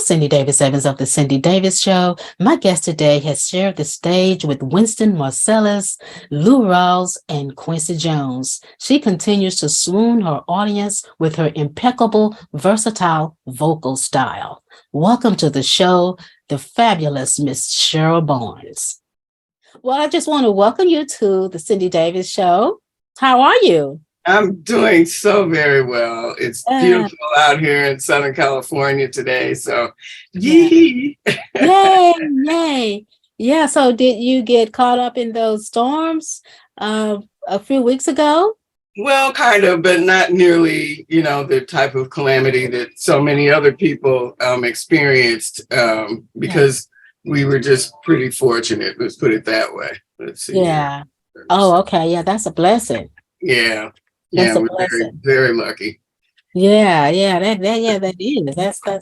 Cindy Davis Evans of The Cindy Davis Show. My guest today has shared the stage with Winston Marsalis, Lou Rawls, and Quincy Jones. She continues to swoon her audience with her impeccable, versatile vocal style. Welcome to the show, the fabulous Miss Cheryl Barnes. Well, I just want to welcome you to The Cindy Davis Show. How are you? I'm doing so very well. It's beautiful out here in Southern California today. So, yay! Yay! Yeah, so did you get caught up in those storms a few weeks ago? Well, kind of, but not nearly, the type of calamity that so many other people experienced because we were just pretty fortunate. Let's put it that way. Let's see. Yeah. Oh, okay. Yeah, that's a blessing. Yeah. That's Yeah, we're very, very lucky. That is.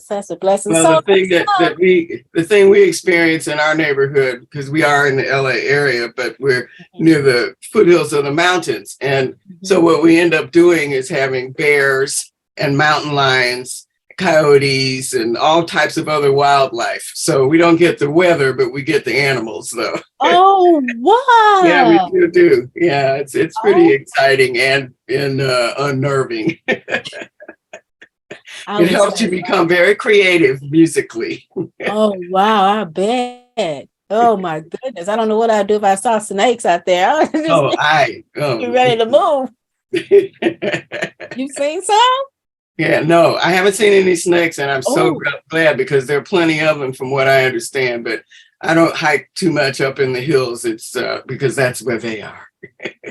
That's a blessing. Well, the thing we experience in our neighborhood, because we are in the LA area, but we're near the foothills of the mountains. And so what we end up doing is having bears and mountain lions, coyotes, and all types of other wildlife. So we don't get the weather, but we get the animals, though. Oh, wow. Yeah, we sure do. Yeah, it's pretty exciting and unnerving. It helps you become very creative musically. Oh, wow, I bet. Oh, my goodness. I don't know what I'd do if I saw snakes out there. Be ready to move. You've seen some? Yeah, no, I haven't seen any snakes, and I'm so glad because there are plenty of them from what I understand, but I don't hike too much up in the hills. It's because that's where they are.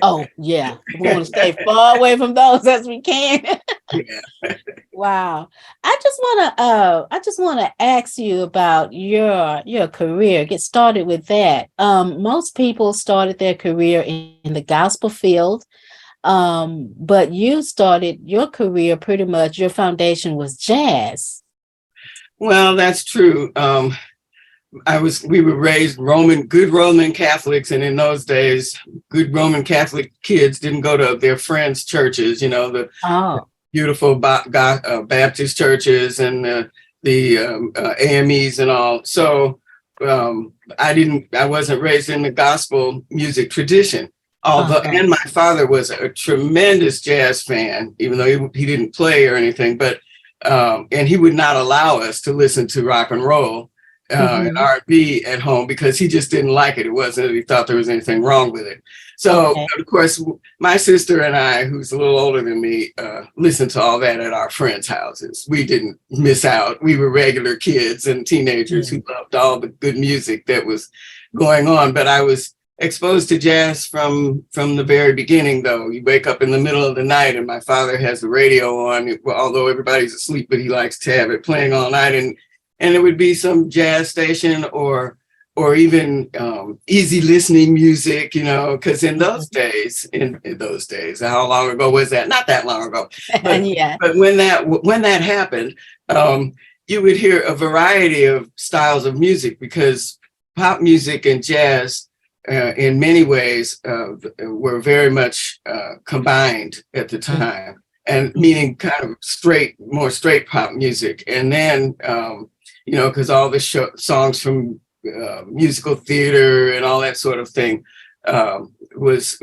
Oh, yeah. We want to stay far away from those as we can. Yeah. Wow. I just want to ask you about your career. Get started with that. Most people started their career in the gospel field. But you started your career pretty much, your foundation was jazz. Well, that's true. We were raised good Roman Catholics, and in those days, good Roman Catholic kids didn't go to their friends' churches, the beautiful Baptist churches and the AMEs and all. So I wasn't raised in the gospel music tradition. Although, and my father was a tremendous jazz fan, even though he didn't play or anything, but and he would not allow us to listen to rock and roll and R&B at home because he just didn't like it. It wasn't that he thought there was anything wrong with it. So, of course, my sister and I, who's a little older than me, listened to all that at our friends' houses. We didn't miss out. We were regular kids and teenagers who loved all the good music that was going on. But I was exposed to jazz from the very beginning, though. You wake up in the middle of the night and my father has the radio on, although everybody's asleep, but he likes to have it playing all night. And it would be some jazz station or even easy listening music, because in those days, how long ago was that? Not that long ago. But when that happened, you would hear a variety of styles of music because pop music and jazz in many ways were very much combined at the time, and meaning kind of more straight pop music. And then, because all the songs from musical theater and all that sort of thing was,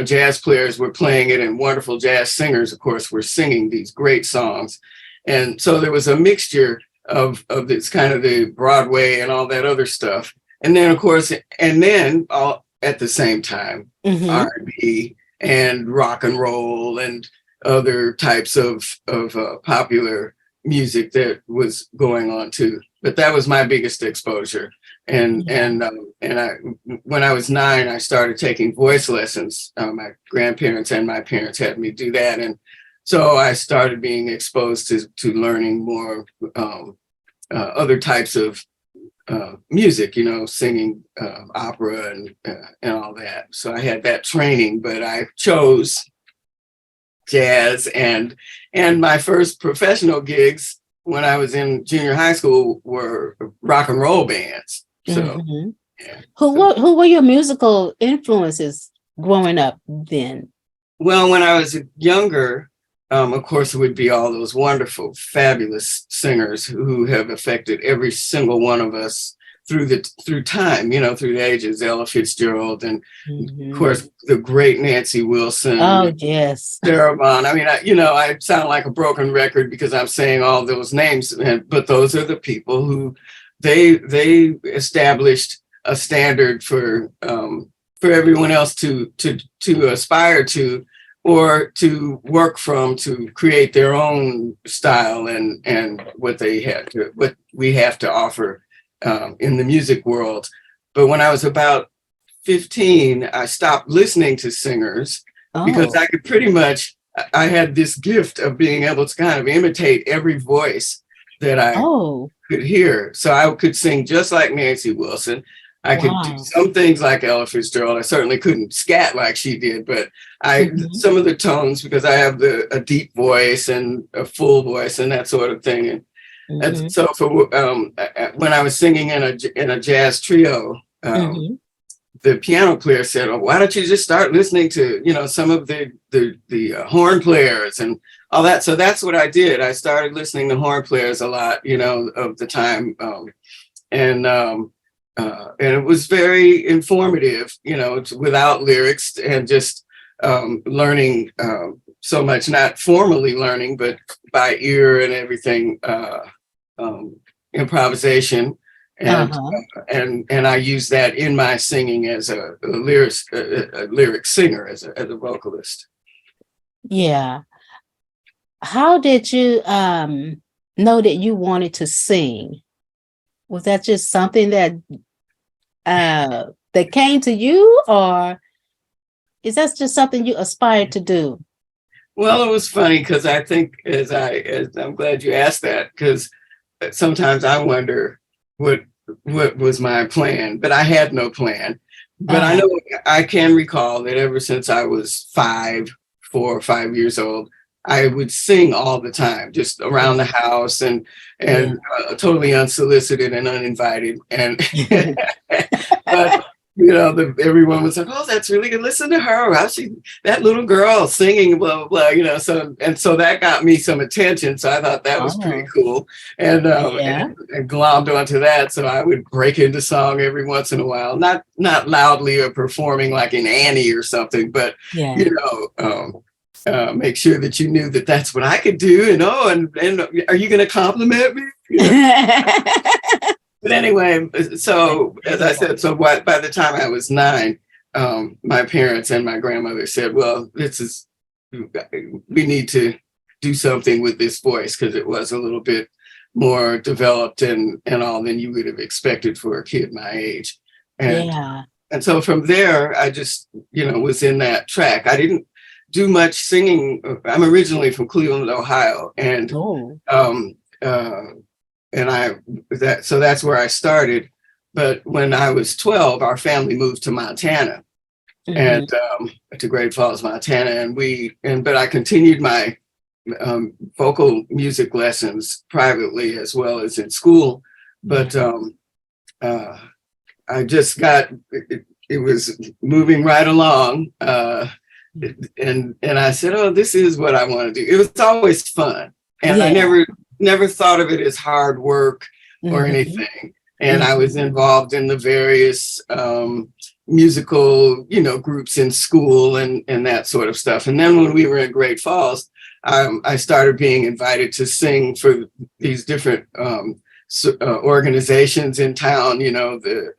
jazz players were playing it, and wonderful jazz singers, of course, were singing these great songs. And so there was a mixture of this kind of the Broadway and all that other stuff. And then, of course, all at the same time, R&B and rock and roll and other types of popular music that was going on too. But that was my biggest exposure. And when I was 9, I started taking voice lessons. My grandparents and my parents had me do that, and so I started being exposed to learning more other types of music, singing opera and all that. So I had that training, but I chose jazz, and my first professional gigs when I was in junior high school were rock and roll bands. So, Who were your musical influences growing up then? Well, when I was younger, of course, it would be all those wonderful, fabulous singers who have affected every single one of us through time, through the ages. Ella Fitzgerald, and of course the great Nancy Wilson. Oh, yes. Cheryl Barnes. I mean, I sound like a broken record because I'm saying all those names, but those are the people who they established a standard for everyone else to aspire to, or to work from, to create their own style and what we have to offer in the music world. But when I was about 15, I stopped listening to singers because I could I had this gift of being able to kind of imitate every voice that I could hear. So I could sing just like Nancy Wilson. I could do some things like Ella Fitzgerald. I certainly couldn't scat like she did, but some of the tones, because I have a deep voice and a full voice and that sort of thing. And so when I was singing in a jazz trio, the piano player said, "Oh, why don't you just start listening to some of the horn players and all that?" So that's what I did. I started listening to horn players a lot, of the time, and it was very informative, without lyrics, and just learning so much, not formally learning, but by ear and everything, improvisation. And I use that in my singing as a lyric singer, as a vocalist. Yeah. How did you know that you wanted to sing? Was that just something that came to you, or is that just something you aspired to do? Well, it was funny because I think, as I'm glad you asked that, because sometimes I wonder what was my plan, but I had no plan. But I know I can recall that ever since I was 4 or 5 years old, I would sing all the time, just around the house, and totally unsolicited and uninvited. And but everyone was like, "Oh, that's really good. Listen to her. That little girl singing, blah, blah, blah." So that got me some attention. So I thought that was pretty cool. And glommed onto that. So I would break into song every once in a while, not loudly or performing like in Annie or something, but make sure that you knew that that's what I could do. And are you going to compliment me? But anyway, so as I said, by the time I was 9, my parents and my grandmother said, "Well, we need to do something with this voice," because it was a little bit more developed and all than you would have expected for a kid my age. And so from there, I just, was in that track. I didn't do much singing. I'm originally from Cleveland, Ohio, and so that's where I started. But when I was 12, our family moved to Montana, and to Great Falls, Montana, but I continued my vocal music lessons privately as well as in school. But I just got it was moving right along, and I said, "Oh, this is what I want to do." It was always fun, and I never thought of it as hard work or anything. And I was involved in the various musical, groups in school and that sort of stuff. And then when we were in Great Falls, I started being invited to sing for these different organizations in town, the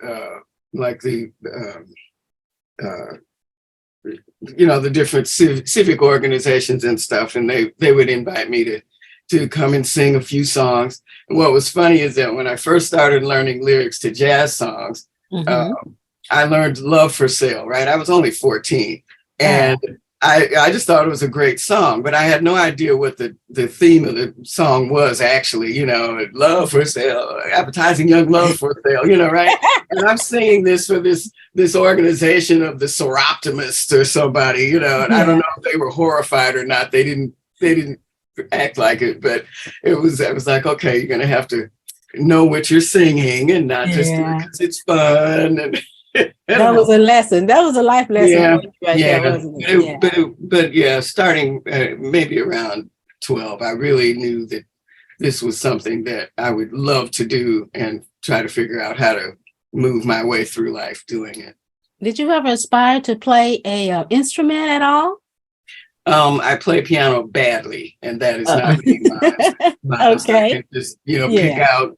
different civic organizations and stuff. And they would invite me to come and sing a few songs. And what was funny is that when I first started learning lyrics to jazz songs, I learned "Love for Sale," right? I was only 14. And I just thought it was a great song, but I had no idea what the theme of the song was actually, love for sale, appetizing young love for sale, right? And I'm singing this for this organization of the Soroptimists or somebody, and I don't know if they were horrified or not. They didn't act like it, but I was like, okay, you're gonna have to know what you're singing and not just do it because it's fun. That was a lesson. That was a life lesson Yeah, for you right yeah, there, wasn't it? Yeah. but yeah, starting maybe around 12, I really knew that this was something that I would love to do and try to figure out how to move my way through life doing it. Did you ever aspire to play a instrument at all? I play piano badly, and that is not being modest. I Okay. can just, pick out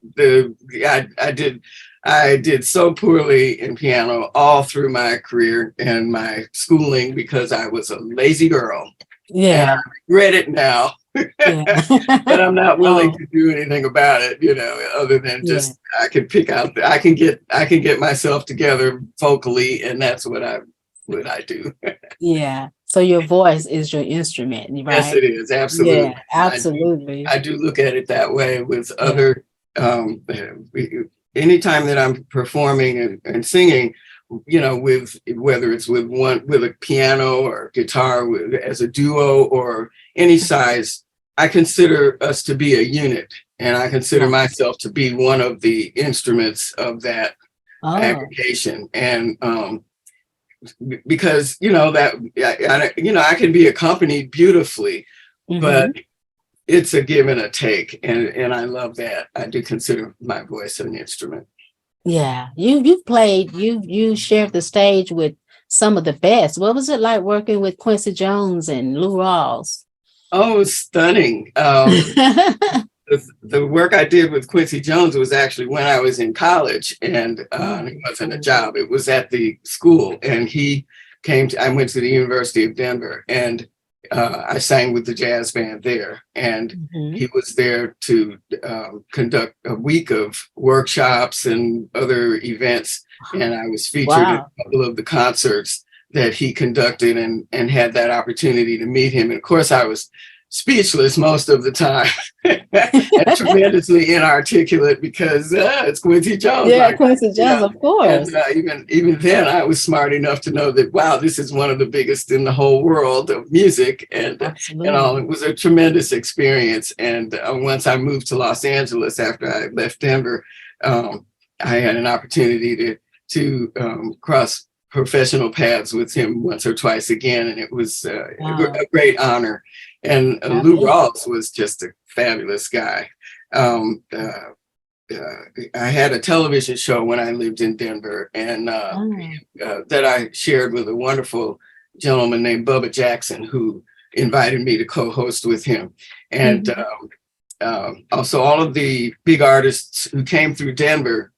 I did so poorly in piano all through my career and my schooling because I was a lazy girl. And I Yeah. regret it now. Yeah. But I'm not willing Oh, to do anything about it, other than yeah. just I can pick out I can get myself together vocally, and that's what I do. Yeah. So your voice is your instrument, Yes, right? it is. Absolutely. Yeah, absolutely. I do look at it that way with Yeah. other anytime that I'm performing and singing, with whether it's with a piano or guitar as a duo or any size, I consider us to be a unit, and I consider Yeah. myself to be one of the instruments of that Oh, aggregation. And because I can be accompanied beautifully, but mhm. it's a give and a take, and I love that. I do consider my voice an instrument. Yeah. You've played, you shared the stage with some of the best. What was it like working with Quincy Jones and Lou Rawls? Oh, stunning. The work I did with Quincy Jones was actually when I was in college, and it wasn't a job. It was at the school, and I went to the University of Denver, and I sang with the jazz band there, and Mhm. he was there to conduct a week of workshops and other events, and I was featured in Wow. a couple of the concerts that he conducted, and had that opportunity to meet him. And of course, I was speechless most of the time and tremendously inarticulate because it's Quincy Jones. Yeah, Quincy Jones, of course. And even then, I was smart enough to know that, wow, this is one of the biggest in the whole world of music, and all. Absolutely. It was a tremendous experience. And once I moved to Los Angeles after I left Denver, I had an opportunity to cross professional paths with him once or twice again, and it was Wow. a great honor. And Lou Rawls was just a fabulous guy. I had a television show when I lived in Denver, and that I shared with a wonderful gentleman named Bubba Jackson, who invited me to co-host with him. And also all of the big artists who came through Denver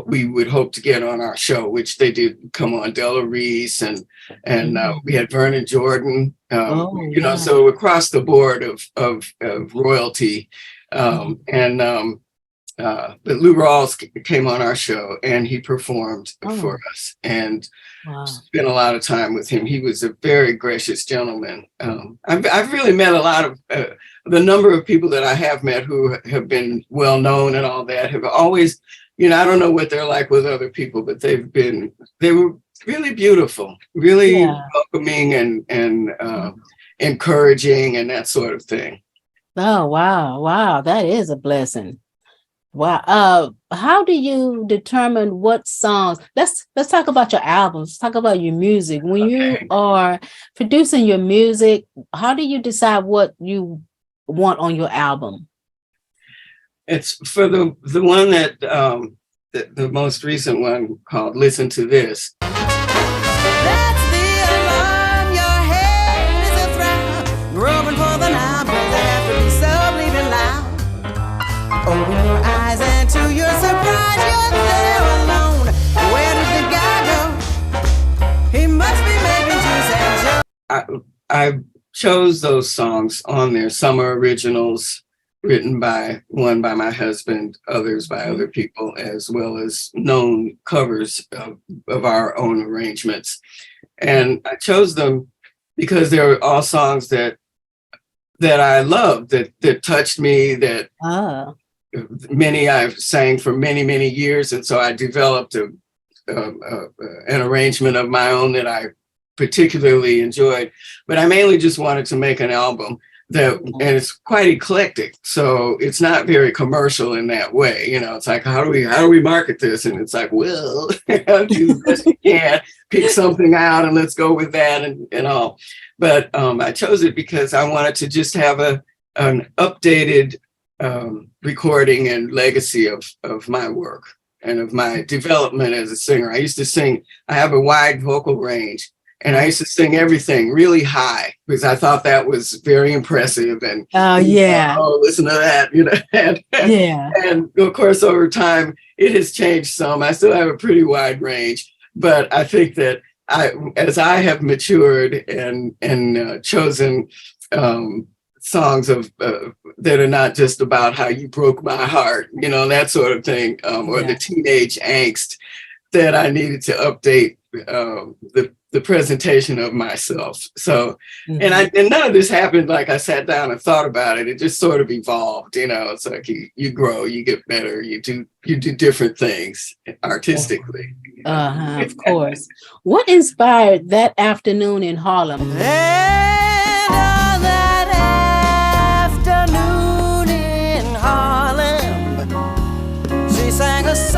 we would hope to get on our show, which they did come on. Della Reese and we had Vernon Jordan, so across the board of royalty. But Lou Rawls came on our show, and he performed for us, and spent a lot of time with him. He was a very gracious gentleman. I've really met a lot of the number of people that I have met who have been well known and all that have always, I don't know what they're like with other people, but they were really beautiful, really welcoming and encouraging and that sort of thing. Oh, wow. Wow. That is a blessing. Wow. How do you determine what songs? Let's talk about your albums. Let's talk about your music. When you are producing your music, how do you decide what you want on your album? It's for the one that the most recent one called "Listen to This." That's the alarm. Your head is athrob, groping for the numbers that have to be so bleeding loud. Open your eyes, and to your surprise, you're there alone. Where did the guy go? He must be making juice and joke. I chose those songs on there. Some are originals written by my husband, others by other people, as well as known covers of our own arrangements. And I chose them because they're all songs that I loved, that touched me, that many I've sang for many, many years. And so I developed an arrangement of my own that I particularly enjoyed. But I mainly just wanted to make an album that, and it's quite eclectic. So it's not very commercial in that way. You know, it's like, how do we market this? And it's like, well, do the best you can, pick something out and let's go with that and all. But I chose it because I wanted to just have an updated recording and legacy of my work and of my development as a singer. I used to sing, I have a wide vocal range, and I used to sing everything really high because I thought that was very impressive. And listen to that, you know. And of course, over time, it has changed some. I still have a pretty wide range, but I think that as I have matured and chosen songs that are not just about how you broke my heart, you know, that sort of thing, or the teenage angst, that I needed to update the presentation of myself. So, and none of this happened like I sat down and thought about it. It just sort of evolved, you know. It's like you grow, you get better, you do different things artistically. Of course. What inspired That Afternoon in Harlem? Sang a song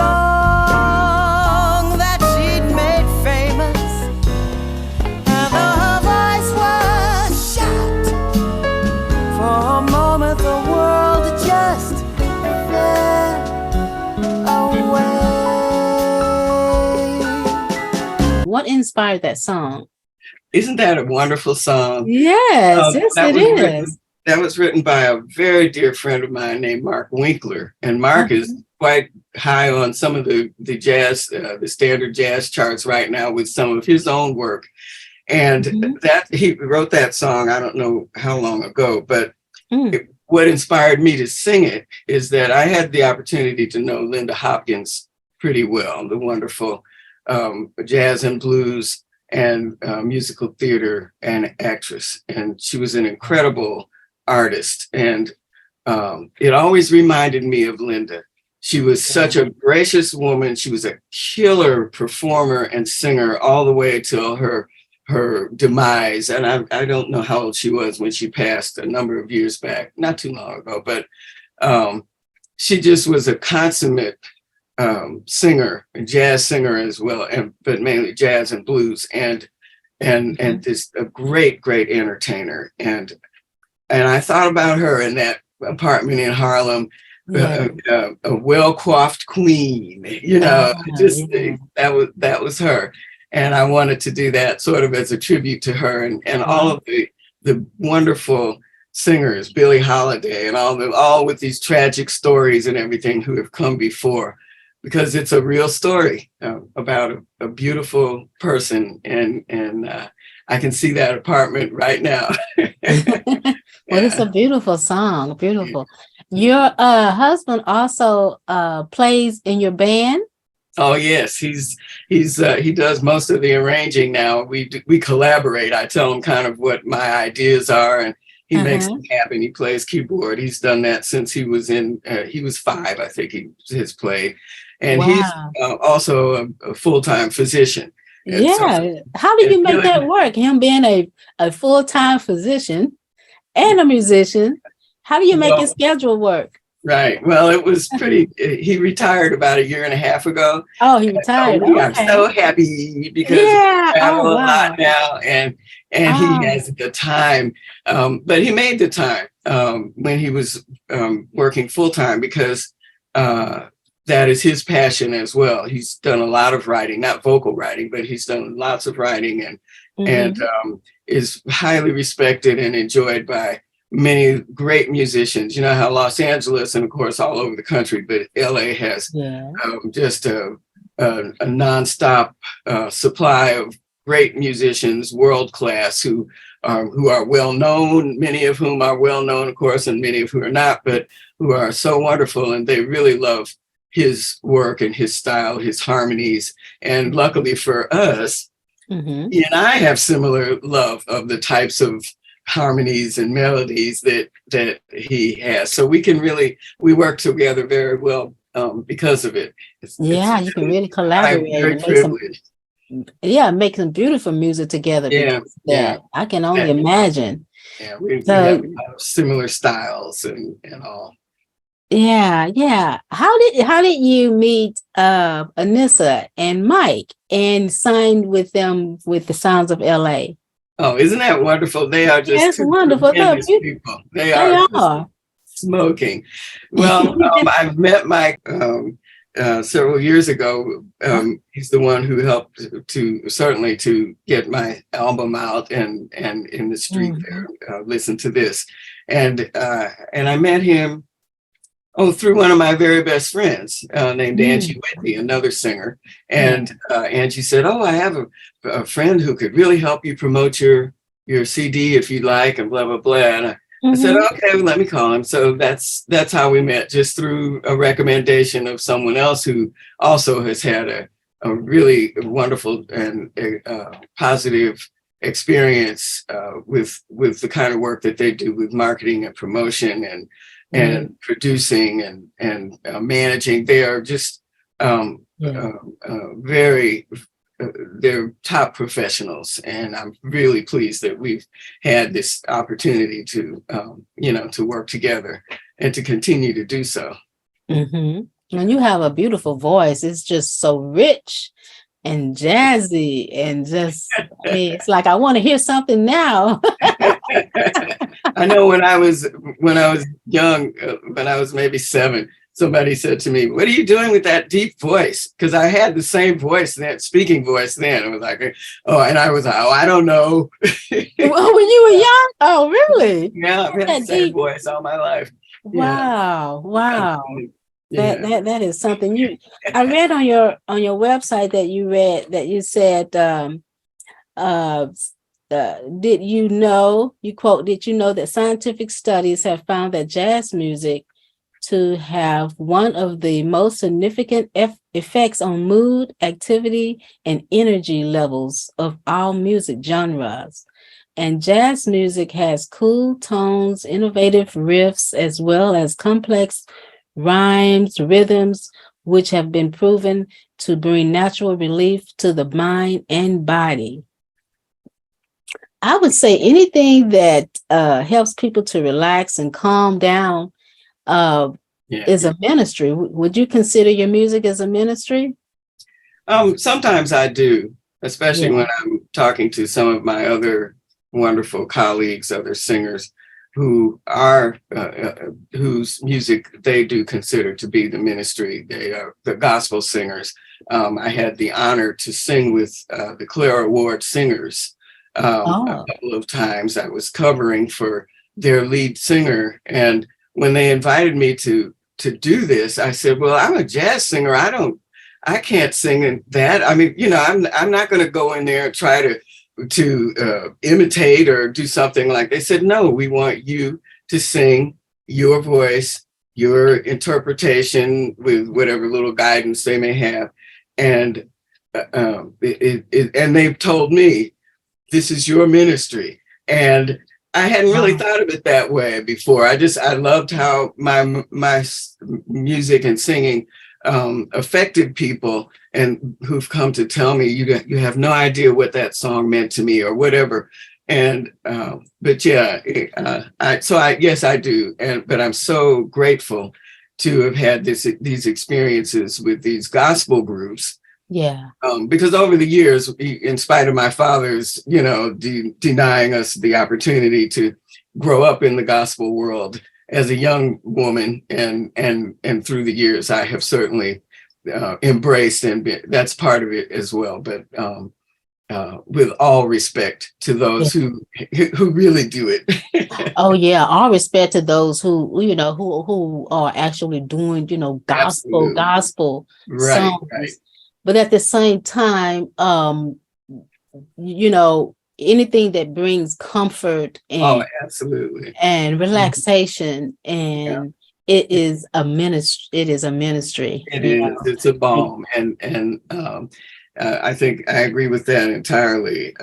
that she'd made famous, and her voice was shot. For a moment the world just fell away. What inspired that song? Isn't that a wonderful song? Yes, it is. That was written by a very dear friend of mine named Mark Winkler, and Mark is quite high on some of the jazz, the standard jazz charts right now with some of his own work. And that he wrote that song, I don't know how long ago, but what inspired me to sing it is that I had the opportunity to know Linda Hopkins pretty well, the wonderful jazz and blues and musical theater and actress. And she was an incredible artist. And it always reminded me of Linda. She was such a gracious woman. She was a killer performer and singer all the way till her demise. And I don't know how old she was when she passed a number of years back, not too long ago, but she just was a consummate singer, a jazz singer as well, but mainly jazz and blues, and this a great entertainer. And I thought about her in that apartment in Harlem, a well-coiffed queen, you know, that was her. And I wanted to do that sort of as a tribute to her and all of the wonderful singers, Billie Holiday and all with these tragic stories and everything who have come before, because it's a real story about a beautiful person. And I can see that apartment right now. Well, it's a beautiful song. Beautiful. Your husband also plays in your band. Oh yes, he does most of the arranging now. We collaborate. I tell him kind of what my ideas are, and he makes them happen. He plays keyboard. He's done that since he was 5, I think he has played, and he's also a full-time physician. So, how do you make that work? Him being a full-time physician and a musician, how do you make his schedule work? Right. Well, it was pretty. He retired about 1.5 years ago. Oh, he retired. I'm so happy because we travel a lot now, and he has the time. But he made the time when he was working full time because that is his passion as well. He's done a lot of writing, not vocal writing, but he's done lots of writing and is highly respected and enjoyed by many great musicians. You know how Los Angeles and of course all over the country, but LA has just a nonstop supply of great musicians, world class, who are well known, many of whom are well known, of course, and many of whom are not, but who are so wonderful, and they really love his work and his style, his harmonies. And luckily for us, he and I have similar love of the types of harmonies and melodies that he has. So we work together very well because of it. You can really collaborate. Make some beautiful music together. I can only imagine. Yeah, we So have a lot of similar styles and all. yeah. How did you meet Anissa and Mike and signed with them with the Sounds of LA? Oh, isn't that wonderful? They are just That's two wonderful. tremendous people. They They are just are. smoking. Well, I met Mike several years ago. He's the one who helped to certainly to get my album out and in the street there. Listen to this, and I met him. Oh, through one of my very best friends named Angie Whitney, another singer. And Angie said, "Oh, I have a friend who could really help you promote your CD if you'd like," and blah, blah, blah. And I said, "Okay, well, let me call him." So that's how we met, just through a recommendation of someone else who also has had a really wonderful and positive experience with the kind of work that they do with marketing and promotion and producing and managing. They are just very, they're top professionals. And I'm really pleased that we've had this opportunity to, to work together and to continue to do so. And you have a beautiful voice. It's just so rich and jazzy and just, I mean, it's like, I want to hear something now. I know when I was young, when I was maybe 7, somebody said to me, "What are you doing with that deep voice?" Because I had the same voice then, speaking voice then. It was like, and I was like, "Oh, I don't know." Well, when you were young? Oh, really? Yeah, I've had the same voice all my life. Wow. That is something I read on your website that you said did you know that scientific studies have found that jazz music to have one of the most significant effects on mood, activity, and energy levels of all music genres. And jazz music has cool tones, innovative riffs, as well as complex rhymes, rhythms, which have been proven to bring natural relief to the mind and body. I would say anything that helps people to relax and calm down is a ministry. Would you consider your music as a ministry? Sometimes I do, especially when I'm talking to some of my other wonderful colleagues, other singers who are whose music they do consider to be the ministry. They are the gospel singers. I had the honor to sing with the Clare Award singers a couple of times. I was covering for their lead singer, and when they invited me to do this, I said, "Well, I'm a jazz singer. I can't sing in that. I mean, I'm not going to go in there and try to imitate or do something like." They said, "No, we want you to sing your voice, your interpretation with whatever little guidance they may have." And and they've told me, "This is your ministry." And I hadn't really thought of it that way before. I loved how my music and singing affected people, and who've come to tell me, you have no idea what that song meant to me or whatever. And but yes, I do. But I'm so grateful to have had these experiences with these gospel groups. Yeah. Because over the years, in spite of my father's, denying us the opportunity to grow up in the gospel world as a young woman, and through the years, I have certainly embraced that's part of it as well. But with all respect to those who really do it. Oh yeah, all respect to those who are actually doing gospel songs. Right. But at the same time, anything that brings comfort and absolutely and relaxation, and it is a ministry. It is a ministry. It is. It's a balm, and I think I agree with that entirely.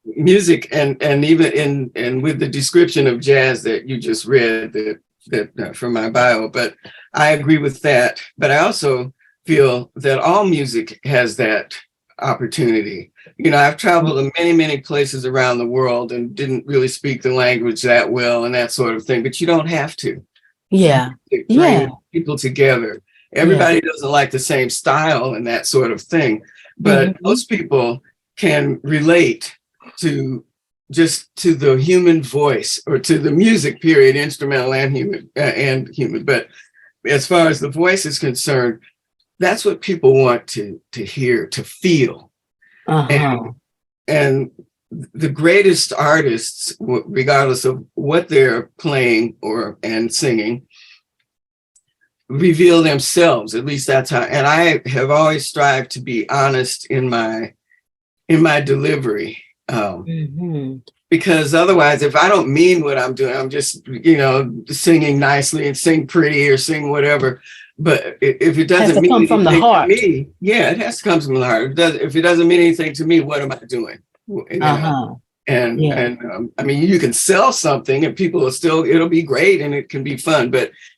Music and even in with the description of jazz that you just read that from my bio, but I agree with that. But I also feel that all music has that opportunity. You know, I've traveled to many, many places around the world and didn't really speak the language that well and that sort of thing, but you don't have to. Yeah. It Yeah. brings people together. Everybody doesn't like the same style and that sort of thing, but most people can relate to just to the human voice or to the music, period, instrumental and human. But as far as the voice is concerned, that's what people want to hear, to feel. And the greatest artists, regardless of what they're playing and singing, reveal themselves. At least that's how. And I have always strived to be honest in my delivery, because otherwise, if I don't mean what I'm doing, I'm just singing nicely and sing pretty or sing whatever. But if it doesn't mean anything to me, it has to come from the heart. If it doesn't mean anything to me, what am I doing? I mean, you can sell something and people will still, it'll be great and it can be fun,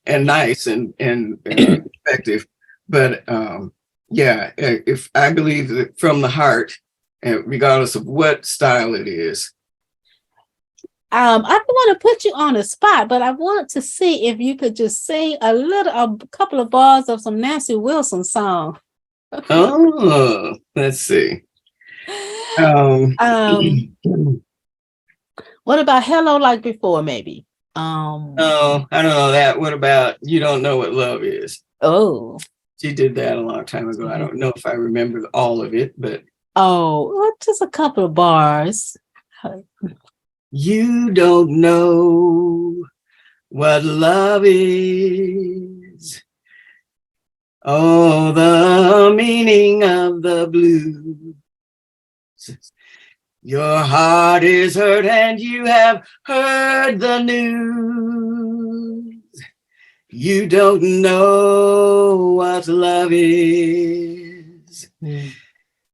and nice and effective. But if I believe that from the heart, regardless of what style it is. I don't want to put you on the spot, but I want to see if you could just sing a couple of bars of some Nancy Wilson song. Oh, let's see. What about Hello Like Before, maybe? Oh, I don't know that. What about You Don't Know What Love Is? Oh. She did that a long time ago. I don't know if I remember all of it, but. Oh, just a couple of bars. You don't know what love is. Oh, the meaning of the blues. Your heart is hurt and you have heard the news. You don't know what love is.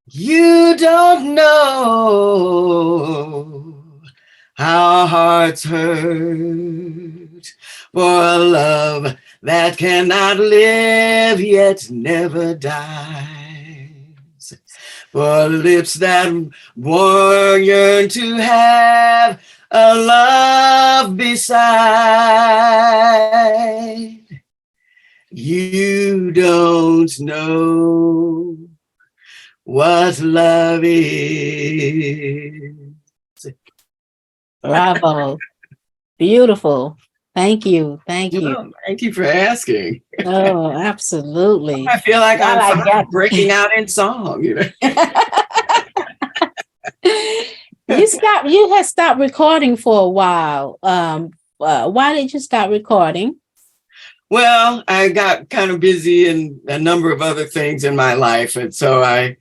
You don't know how hearts hurt for a love that cannot live yet never dies. For lips that yearn to have a love beside. You don't know what love is. Bravo. Beautiful. Thank you. Thank you. Well, thank you for asking. Oh, absolutely. I feel like I'm breaking out in song. You had stopped recording for a while. Why did you stop recording? Well, I got kind of busy in a number of other things in my life. And so I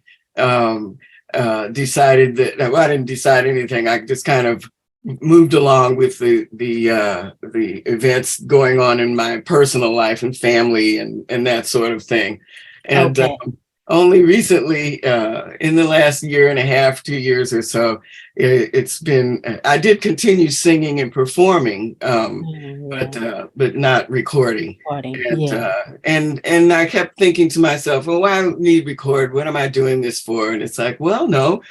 decided that, well, I didn't decide anything. I just kind of moved along with the events going on in my personal life and family and that sort of thing. And only recently, in the last year and a half, 2 years or so, I did continue singing and performing, but not recording. And I kept thinking to myself, well, why need record? What am I doing this for? And it's like, well, no.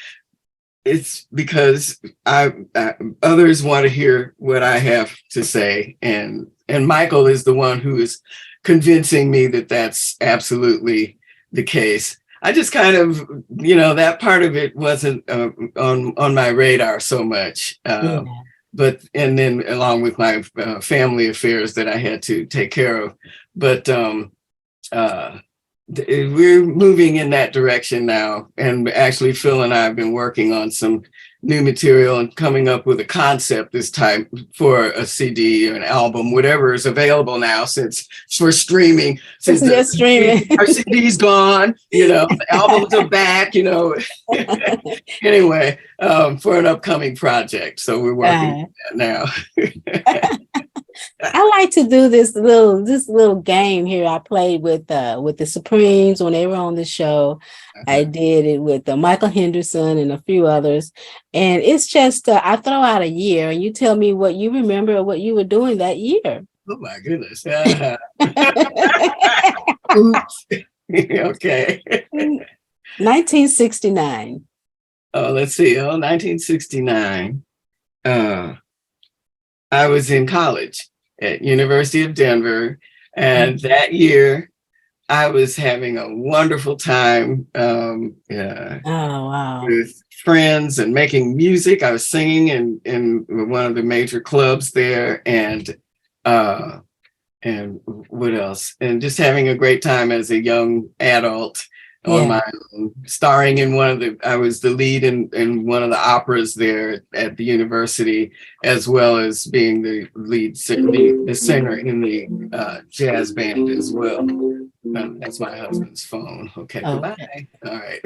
It's because others want to hear what I have to say, and Michael is the one who is convincing me that that's absolutely the case. I just kind of, that part of it wasn't on my radar so much, but and then along with my family affairs that I had to take care of, but we're moving in that direction now. And actually, Phil and I have been working on some new material and coming up with a concept this time for a CD or an album, whatever is available now, since for streaming. Since our CD's gone, the albums are back, Anyway, for an upcoming project. So we're working on that now. I like to do this little game here. I played with the Supremes when they were on the show. I did it with Michael Henderson and a few others. And it's just, I throw out a year and you tell me what you remember or what you were doing that year. Oh my goodness. Oops. Okay. 1969. Oh, let's see. Oh, 1969. I was in college at University of Denver, and that year I was having a wonderful time Oh, wow. with friends and making music. I was singing in one of the major clubs there, and what else? And just having a great time as a young adult on my own, starring in I was the lead in one of the operas there at the university, as well as being the lead the singer in the jazz band as well. That's my husband's phone. Okay, goodbye. All right.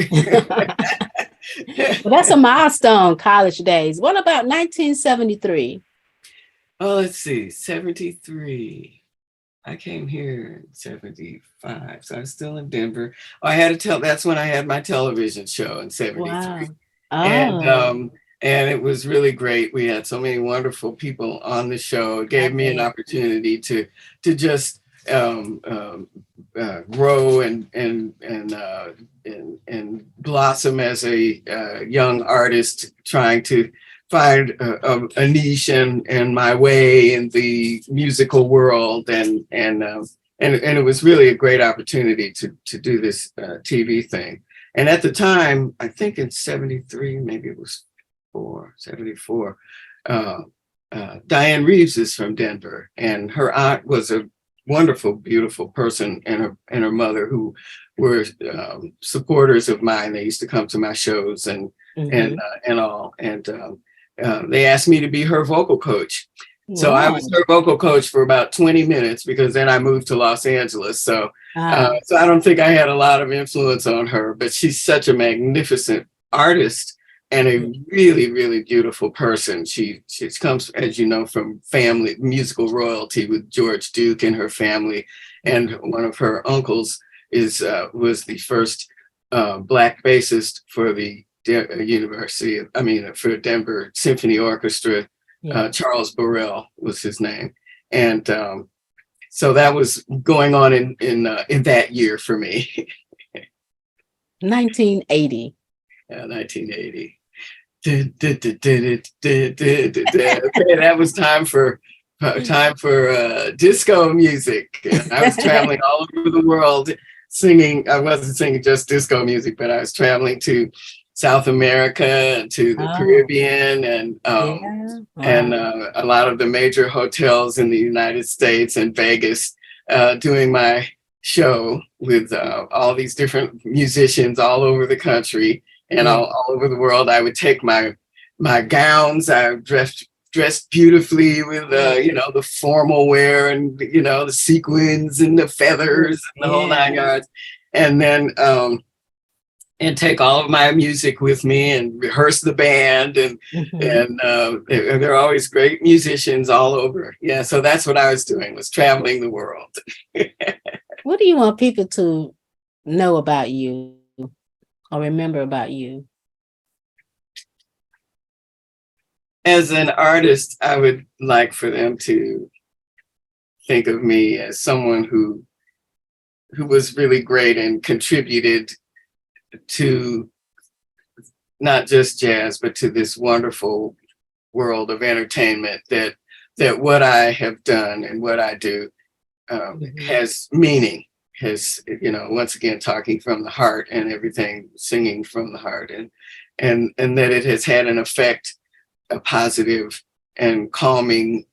Well, that's a milestone, college days. What about 1973? Oh, let's see, 73. I came here in 75, so I was still in Denver. That's when I had my television show in 73. Wow. And it was really great. We had so many wonderful people on the show. It gave me an opportunity to just grow and blossom as a young artist, trying to find a niche and my way in the musical world, and it was really a great opportunity to do this TV thing. And at the time, I think in 73, maybe it was 74, Diane Reeves is from Denver, and her aunt was a wonderful, beautiful person, and her mother, who were supporters of mine. They used to come to my shows and all. They asked me to be her vocal coach. So I was her vocal coach for about 20 minutes, because then I moved to Los Angeles. So I don't think I had a lot of influence on her, but she's such a magnificent artist and a really, really beautiful person. She comes, as you know, from family musical royalty with George Duke and her family. And one of her uncles was the first Black bassist for the for Denver Symphony Orchestra. Charles Burrell was his name. And so that was going on in that year for me. 1980. 1980. That was time for disco music. And I was traveling all over the world singing. I wasn't singing just disco music, but I was traveling to South America and to the Caribbean and a lot of the major hotels in the United States and Vegas, doing my show with all these different musicians all over the country and all over the world. I would take my gowns. I dressed beautifully with the formal wear and the sequins and the feathers and the whole 9 yards, and then and take all of my music with me and rehearse the band. And there are always great musicians all over. Yeah, so that's what I was doing, was traveling the world. What do you want people to know about you or remember about you? As an artist, I would like for them to think of me as someone who was really great and contributed to not just jazz, but to this wonderful world of entertainment, that what I have done and what I do has meaning, has, once again, talking from the heart and everything, singing from the heart, and that it has had an effect, a positive and calming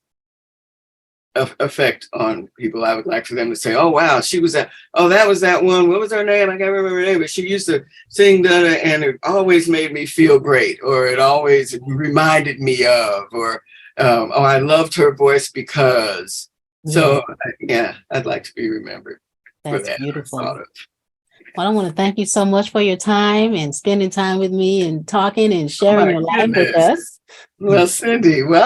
effect on people. I would like for them to say, "Oh wow, that was that one. What was her name? I can't remember her name, but she used to sing and it always made me feel great, or it always reminded me of, or I loved her voice because." So I'd like to be remembered for that. Beautiful. Well, I want to thank you so much for your time and spending time with me and talking and sharing your life with us. Well, Cindy, we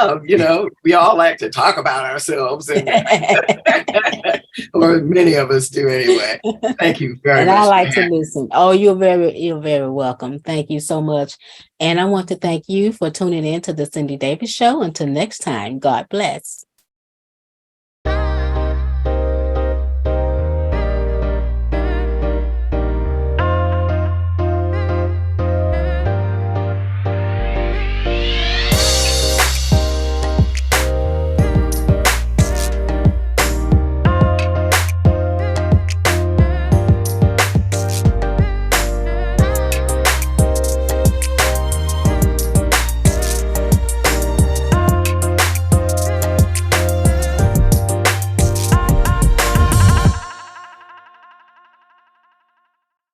all like to talk about ourselves, or many of us do anyway. Thank you very much. And I like to listen. Oh, you're very welcome. Thank you so much. And I want to thank you for tuning in to the Cindy Davis Show. Until next time, God bless.